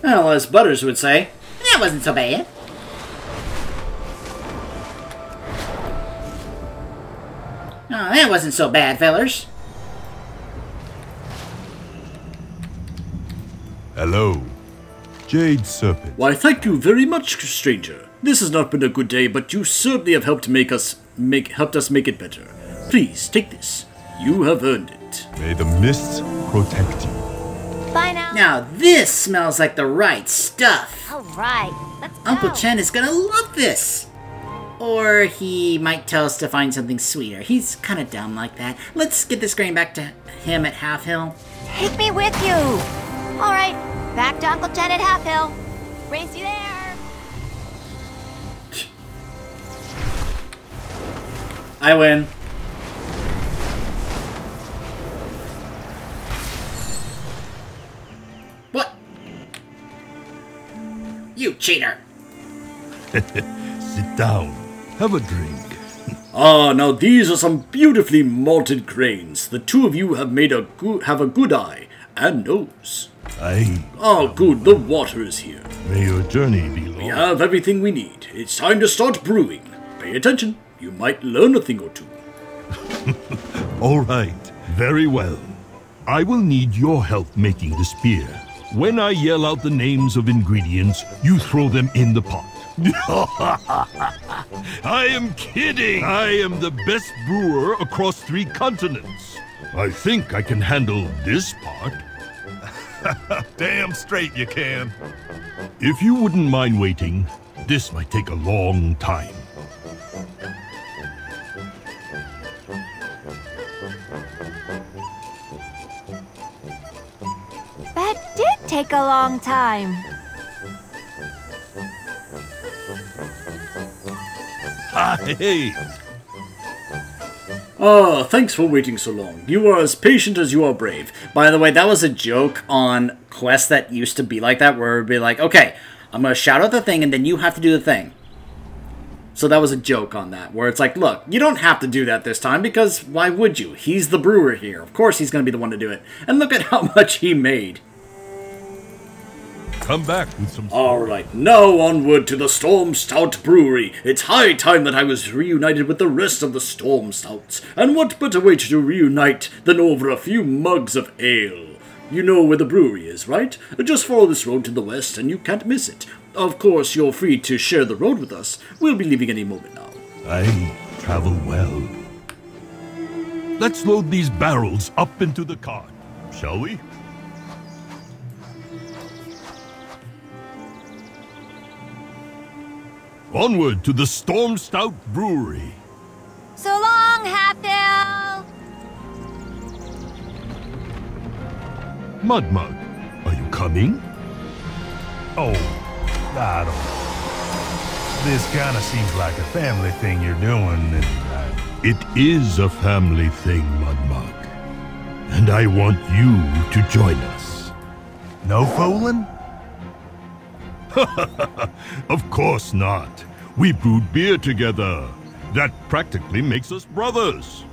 Well, as Butters would say, that wasn't so bad. Oh, that wasn't so bad, fellers. Hello. Jade Serpent. Why, thank you very much, stranger. This has not been a good day, but you certainly have helped make it better. Please, take this. You have earned it. May the mists protect you. Bye now. Now, this smells like the right stuff. All right, let's go. Uncle Chen is gonna love this. Or he might tell us to find something sweeter. He's kind of dumb like that. Let's get this grain back to him at Half Hill. Take me with you. All right, back to Uncle Chen at Half Hill. Race you there. I win. What? You cheater. Sit down. Have a drink. Ah, now these are some beautifully malted grains. The two of you have made a good eye and nose. Aye. Oh, good, the water is here. May your journey be We long. have everything we need. It's time to start brewing. Pay attention. You might learn a thing or two. All right. Very well. I will need your help making the spear. When I yell out the names of ingredients, you throw them in the pot. I am kidding! I am the best brewer across 3 continents. I think I can handle this part. Damn straight you can. If you wouldn't mind waiting, this might take a long time. That did take a long time. Hey! Oh, thanks for waiting so long. You are as patient as you are brave. By the way, that was a joke on quests that used to be like that, where it would be like, okay, I'm going to shout out the thing, and then you have to do the thing. So that was a joke on that, where it's like, look, you don't have to do that this time, because why would you? He's the brewer here. Of course he's going to be the one to do it. And look at how much he made. Come back with some... Alright, now onward to the Storm Stout Brewery. It's high time that I was reunited with the rest of the Storm Stouts. And what better way to reunite than over a few mugs of ale? You know where the brewery is, right? Just follow this road to the west and you can't miss it. Of course, you're free to share the road with us. We'll be leaving any moment now. I travel well. Let's load these barrels up into the cart, shall we? Onward to the Storm Stout Brewery. So long, Half Hill. Mudmug, are you coming? Oh, I don't know. This kind of seems like a family thing you're doing, and it is a family thing, Mudmug. And I want you to join us. No fooling? Of course not. We brewed beer together. That practically makes us brothers.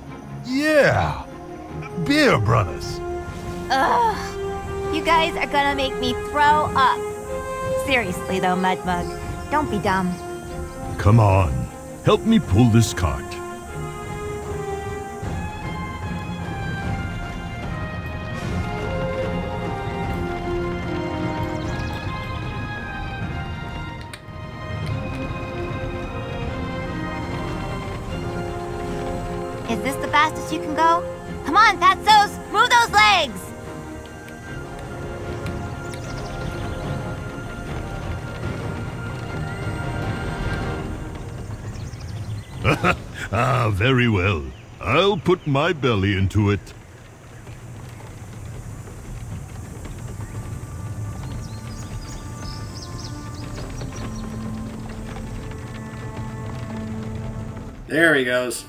Yeah, beer brothers. Ugh. You guys are gonna make me throw up. Seriously though, Mudmug, don't be dumb. Come on, help me pull this cart. Is this the fastest you can go? Come on, Fatsos, move those legs! Ah, very well. I'll put my belly into it. There he goes.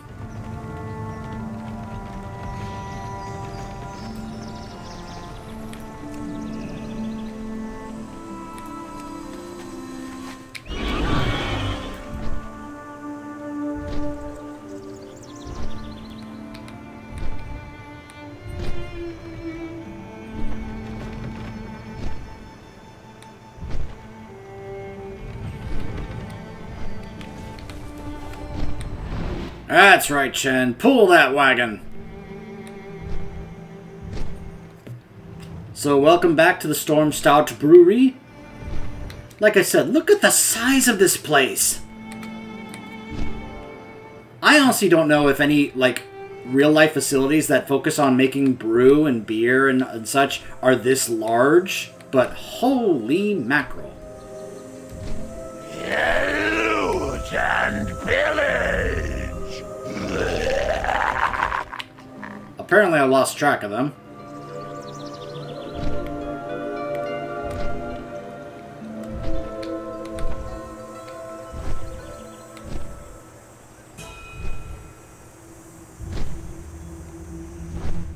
That's right, Chen. Pull that wagon. So, welcome back to the Storm Stout Brewery. Like I said, look at the size of this place. I honestly don't know if any, like, real-life facilities that focus on making brew and beer and such are this large, but holy mackerel. Huge and pillage! Apparently I lost track of them.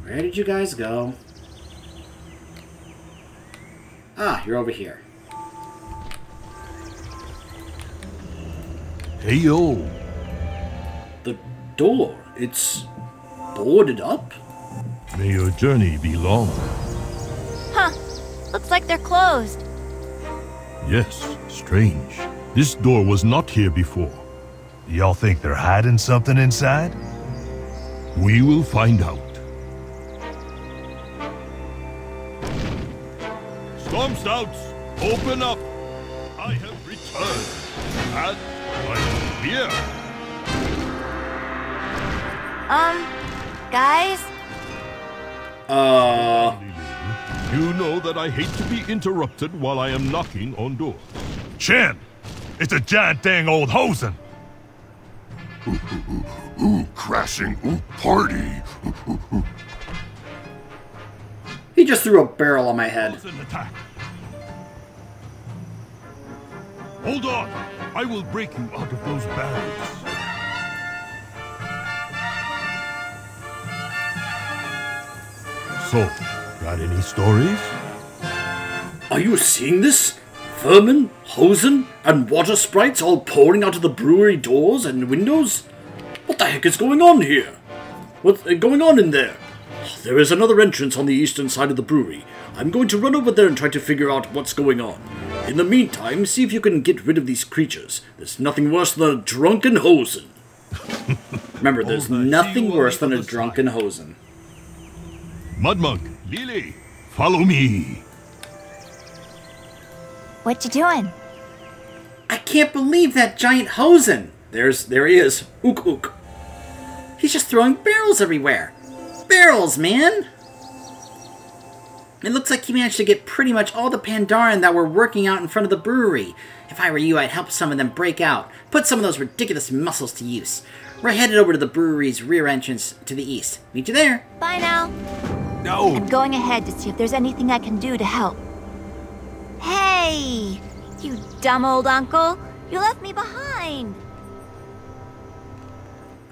Where did you guys go? Ah, you're over here. Hey, yo. The door, it's boarded up? May your journey be long. Huh, looks like they're closed. Yes, strange. This door was not here before. Y'all think they're hiding something inside? We will find out. Storm Stouts, open up! I have returned. And I'm here. Guys? You know that I hate to be interrupted while I am knocking on doors. Chen! It's a giant dang old hosen! Ooh, crashing, ooh, party. He just threw a barrel on my head. Hosen attack. Hold on! I will break you out of those barrels. So, got any stories? Are you seeing this? Vermin, hosen, and water sprites all pouring out of the brewery doors and windows? What the heck is going on here? What's going on in there? There is another entrance on the eastern side of the brewery. I'm going to run over there and try to figure out what's going on. In the meantime, see if you can get rid of these creatures. There's nothing worse than a drunken hosen. Remember, there's nothing worse than a drunken hosen. Mudmug, Lily, follow me. What you doing? I can't believe that giant hosen. There he is. Ook ook. He's just throwing barrels everywhere. Barrels, man. It looks like he managed to get pretty much all the Pandaren that were working out in front of the brewery. If I were you, I'd help some of them break out. Put some of those ridiculous muscles to use. We're headed over to the brewery's rear entrance to the east. Meet you there. Bye now. No. I'm going ahead to see if there's anything I can do to help. Hey! You dumb old uncle! You left me behind!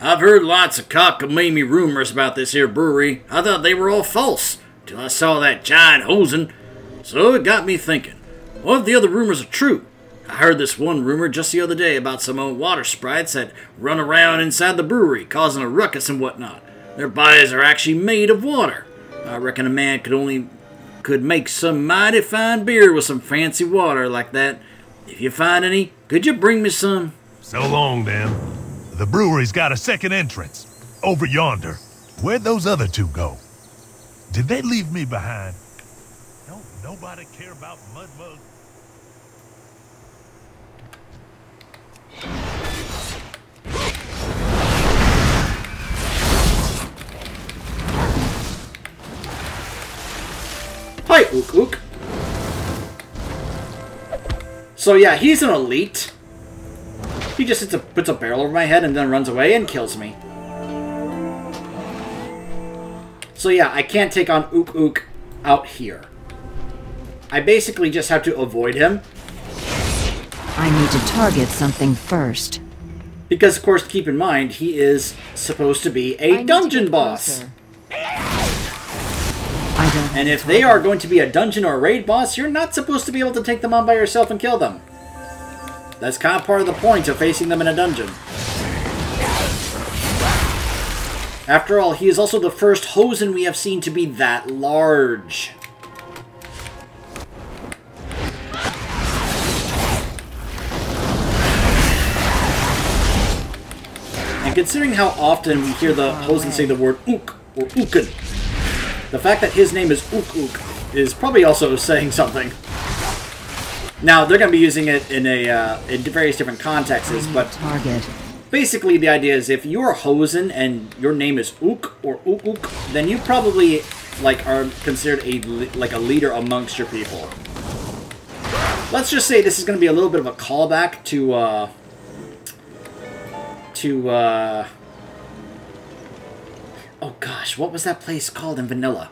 I've heard lots of cockamamie rumors about this here brewery. I thought they were all false, till I saw that giant hosen. So it got me thinking, what if the other rumors are true? I heard this one rumor just the other day about some old water sprites that run around inside the brewery, causing a ruckus and whatnot. Their bodies are actually made of water. I reckon a man could could make some mighty fine beer with some fancy water like that. If you find any, could you bring me some? So long, then. The brewery's got a second entrance. Over yonder. Where'd those other two go? Did they leave me behind? Don't nobody care about mud mugs? Hi, Ook Ook. So yeah, he's an elite. He just puts a barrel over my head and then runs away and kills me. So yeah, I can't take on Ook Ook out here. I basically just have to avoid him. I need to target something first. Because, of course, keep in mind, he is supposed to be a dungeon boss. And if they are going to be a dungeon or a raid boss, you're not supposed to be able to take them on by yourself and kill them. That's kind of part of the point of facing them in a dungeon. After all, he is also the first Hosen we have seen to be that large. And considering how often we hear the Hosen say the word Ook or Ooken, the fact that his name is Ook Ook is probably also saying something. Now, they're going to be using it in various different contexts, but basically the idea is if you're Hosen and your name is Ook or Ook Ook, then you probably are considered a leader amongst your people. Let's just say this is going to be a little bit of a callback to oh gosh, what was that place called in Vanilla?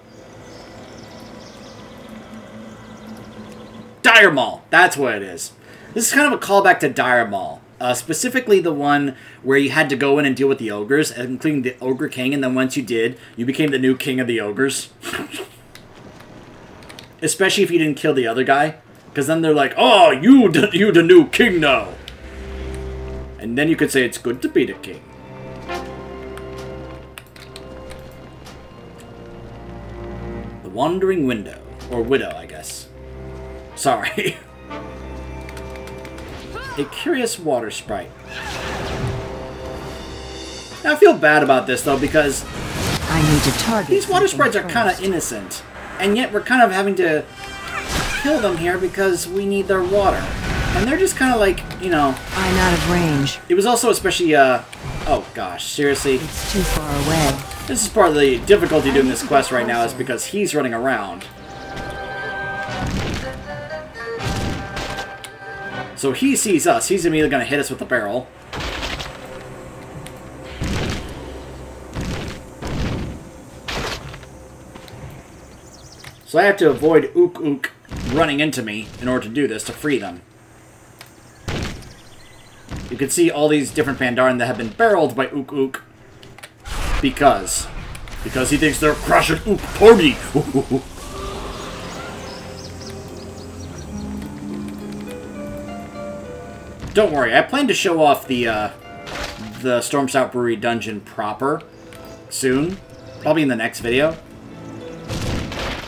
Dire Mall! That's what it is. This is kind of a callback to Dire Mall. Specifically the one where you had to go in and deal with the ogres, including the Ogre King, and then once you did, you became the new king of the ogres. Especially if you didn't kill the other guy. Because then they're like, oh, you the new king now! And then you could say it's good to be the king. The Wandering Window. Or Widow, I guess. Sorry. A curious water sprite. Now, I feel bad about this, though, because I need to target these water sprites are kind of innocent. And yet we're kind of having to kill them here because we need their water. And they're just kind of like, you know... I'm out of range. It was also especially, oh gosh, seriously? It's too far away. This is part of the difficulty doing this quest right now is because he's running around. So he sees us. He's immediately going to hit us with the barrel. So I have to avoid Ook Ook running into me in order to do this, to free them. You can see all these different Pandaren that have been barreled by Ook Ook. Because he thinks they're crushing Ook Party. Don't worry, I plan to show off the Stormstout Brewery dungeon proper soon, probably in the next video,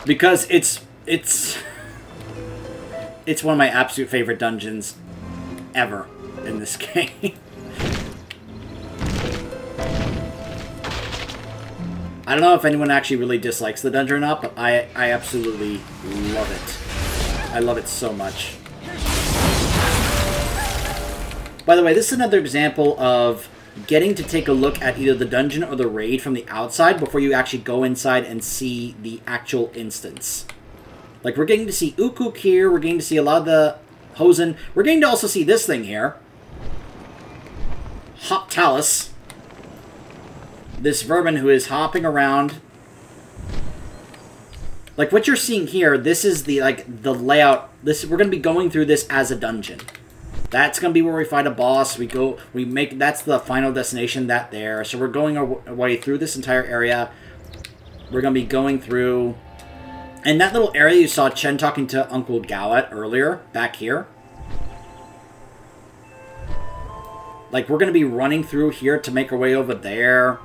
because it's one of my absolute favorite dungeons ever in this game. I don't know if anyone actually really dislikes the dungeon or not, but I absolutely love it. I love it so much. By the way, this is another example of getting to take a look at either the dungeon or the raid from the outside before you actually go inside and see the actual instance. Like, we're getting to see Ook Ook here, we're getting to see a lot of the Hosen. We're getting to also see this thing here. Hop Talus. This vermin who is hopping around. Like, what you're seeing here, this is the layout. We're going to be going through this as a dungeon. That's going to be where we fight a boss. That's the final destination, that there. So we're going our way through this entire area. We're going to be going through... And that little area you saw Chen talking to Uncle Gao at earlier, back here. Like, we're going to be running through here to make our way over there.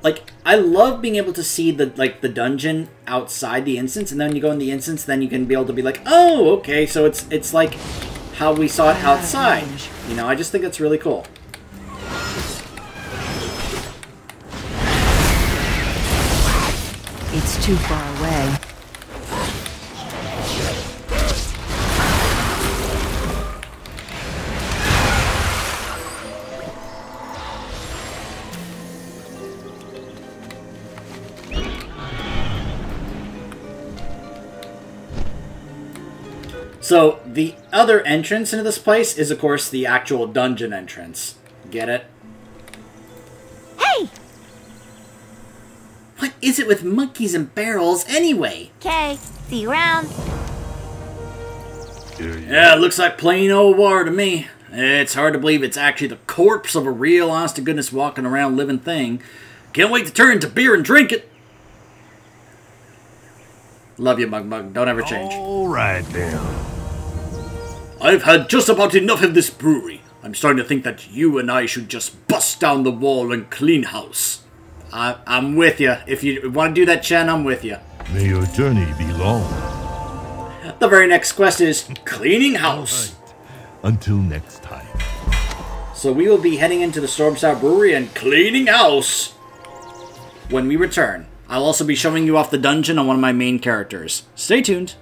Like, I love being able to see the dungeon outside the instance, and then you go in the instance, then you can be able to be like, oh, okay, so it's like how we saw it outside. You know, I just think that's really cool. It's too far away. So, the other entrance into this place is, of course, the actual dungeon entrance. Get it? Hey! What is it with monkeys and barrels, anyway? Okay, see you around. Yeah, it looks like plain old water to me. It's hard to believe it's actually the corpse of a real, honest-to-goodness, walking around living thing. Can't wait to turn into beer and drink it. Love you, Mug Mug. Don't ever change. All right, then. I've had just about enough of this brewery. I'm starting to think that you and I should just bust down the wall and clean house. I'm with you. If you want to do that, Chen, I'm with you. May your journey be long. The very next quest is cleaning house. Right. Until next time. So we will be heading into the Stormstar Brewery and cleaning house when we return. I'll also be showing you off the dungeon on one of my main characters. Stay tuned.